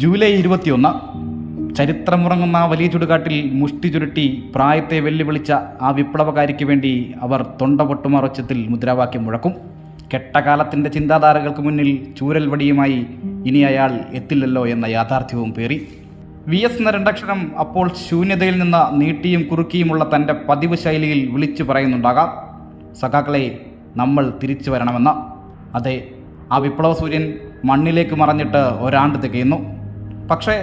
July 21 ചരിത്രമുറങ്ങുന്ന വലിയ ചുടുകാട്ടിൽ മുഷ്ടി ചുരുട്ടി പ്രായത്തെ വെല്ലുവിളിച്ച ആ വിപ്ലവകാരിക്ക് വേണ്ടി അവർ തൊണ്ട പൊട്ടുമറച്ചത്തിൽ മുദ്രാവാക്യം മുഴക്കും. കെട്ടകാലത്തിൻ്റെ ചിന്താധാരകൾക്ക് മുന്നിൽ ചൂരൽ വടിയുമായി ഇനി അയാൾ എത്തില്ലല്ലോ എന്ന യാഥാർത്ഥ്യവും പേറി. VS എന്ന രണ്ടക്ഷരം അപ്പോൾ ശൂന്യതയിൽ നിന്ന് നീട്ടിയും കുറുക്കിയുമുള്ള തൻ്റെ പതിവ് ശൈലിയിൽ വിളിച്ചു പറയുന്നുണ്ടാകാം, സഖാക്കളെ, നമ്മൾ തിരിച്ചു വരണമെന്ന്. അതെ, ആ വിപ്ലവ സൂര്യൻ മണ്ണിലേക്ക് മറഞ്ഞിട്ട് ഒരാണ്ട് തികയുന്നു. പക്ഷേ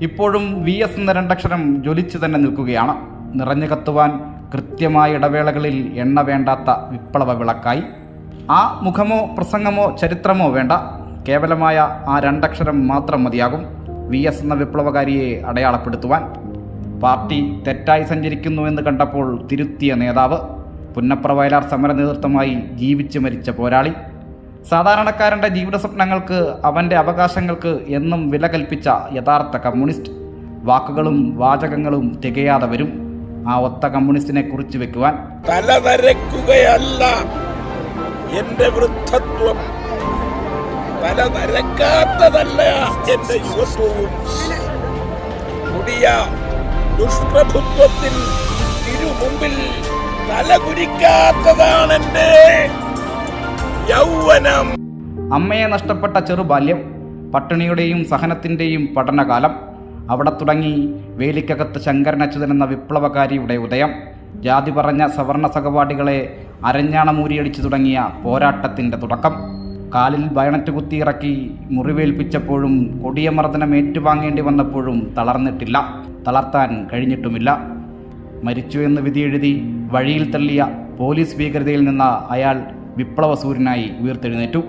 ഇപ്പോഴും VS എന്ന രണ്ടക്ഷരം ജ്വലിച്ചു തന്നെ നിൽക്കുകയാണ്, നിറഞ്ഞു കത്തുവാൻ കൃത്യമായ ഇടവേളകളിൽ എണ്ണ വേണ്ടാത്ത വിപ്ലവ വിളക്കായി. ആ മുഖമോ പ്രസംഗമോ ചരിത്രമോ വേണ്ട, കേവലമായ ആ രണ്ടക്ഷരം മാത്രം മതിയാകും VS എന്ന വിപ്ലവകാരിയെ അടയാളപ്പെടുത്തുവാൻ. പാർട്ടി തെറ്റായി സഞ്ചരിക്കുന്നുവെന്ന് കണ്ടപ്പോൾ തിരുത്തിയ നേതാവ്, പുന്നപ്ര വയലാർ സമര നേതൃത്വമായി ജീവിച്ചു മരിച്ച പോരാളി, സാധാരണക്കാരൻ്റെ ജീവിത സ്വപ്നങ്ങൾക്ക് അവൻ്റെ അവകാശങ്ങൾക്ക് എന്നും വില കൽപ്പിച്ച യഥാർത്ഥ കമ്മ്യൂണിസ്റ്റ്. വാക്കുകളും വാചകങ്ങളും തികയാതെ വരും ആ ഒത്ത കമ്മ്യൂണിസ്റ്റിനെ കുറിച്ച് വെക്കുവാൻ. തലനരക്കുകയല്ല എന്റെ വൃദ്ധത്വം, തലനരക്കാത്തതല്ല എന്റെ യുവത്വവും. മുടിയ ദുഷ്പ്രഭുത്വത്തിൽ തിരുമുമ്പിൽ തലകുരിക്കാത്തതാണ് എന്റെ യൗവനം. അമ്മയെ നഷ്ടപ്പെട്ട ചെറുബാല്യം, പട്ടിണിയുടെയും സഹനത്തിൻ്റെയും പഠനകാലം, അവിടെ തുടങ്ങി വേലിക്കകത്ത് ശങ്കരനച്യുതൻ എന്ന വിപ്ലവകാരിയുടെ ഉദയം. ജാതി പറഞ്ഞ സവർണ സഹപാഠികളെ അരഞ്ഞാണമൂരിയടിച്ചു തുടങ്ങിയ പോരാട്ടത്തിൻ്റെ തുടക്കം. കാലിൽ ബയണറ്റ് കുത്തിയിറക്കി മുറിവേൽപ്പിച്ചപ്പോഴും കൊടിയ മർദ്ദനം ഏറ്റുവാങ്ങേണ്ടി വന്നപ്പോഴും തളർന്നിട്ടില്ല, തളർത്താൻ കഴിഞ്ഞിട്ടുമില്ല. മരിച്ചു എന്ന് വിധിയെഴുതി വഴിയിൽ തള്ളിയ പോലീസ് ഭീകരതയിൽ നിന്ന് അയാൾ വിപ്ലവ സൂര്യനായി ഉയർത്തെഴുന്നേറ്റു.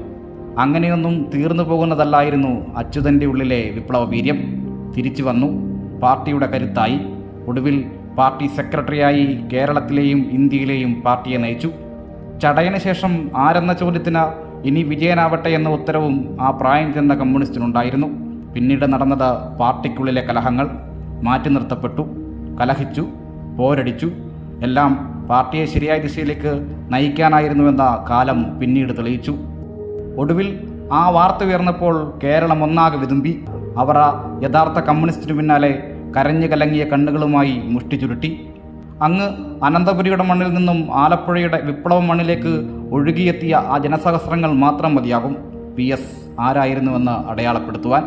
അങ്ങനെയൊന്നും തീർന്നു പോകുന്നതല്ലായിരുന്നു അച്യുതൻ്റെ ഉള്ളിലെ വിപ്ലവ വീര്യം. തിരിച്ചു വന്നു, പാർട്ടിയുടെ കരുത്തായി. ഒടുവിൽ പാർട്ടി സെക്രട്ടറിയായി കേരളത്തിലെയും ഇന്ത്യയിലെയും പാർട്ടിയെ നയിച്ചു. ചടയന് ശേഷം ആരെന്ന ചോദ്യത്തിന് ഇനി വിജയനാവട്ടെ എന്ന ഉത്തരവും ആ പ്രായം ചെന്ന കമ്മ്യൂണിസ്റ്റിനുണ്ടായിരുന്നു. പിന്നീട് നടന്നത് പാർട്ടിക്കുള്ളിലെ കലഹങ്ങൾ. മാറ്റി നിർത്തപ്പെട്ടു, കലഹിച്ചു, പോരടിച്ചു. എല്ലാം പാർട്ടിയെ ശരിയായ ദിശയിലേക്ക് നയിക്കാനായിരുന്നുവെന്ന കാലം പിന്നീട് തെളിയിച്ചു. ഒടുവിൽ ആ വാർത്ത ഉയർന്നപ്പോൾ കേരളം ഒന്നാകെ വിതുമ്പി. അവർ ആ യഥാർത്ഥ കമ്മ്യൂണിസ്റ്റിനു പിന്നാലെ കരഞ്ഞു കലങ്ങിയ കണ്ണുകളുമായി മുഷ്ടി ചുരുട്ടി. അങ്ങ് അനന്തപുരിയുടെ മണ്ണിൽ നിന്നും ആലപ്പുഴയുടെ വിപ്ലവ മണ്ണിലേക്ക് ഒഴുകിയെത്തിയ ആ ജനസഹസ്രങ്ങൾ മാത്രം മതിയാകും VS ആരായിരുന്നുവെന്ന് അടയാളപ്പെടുത്തുവാൻ.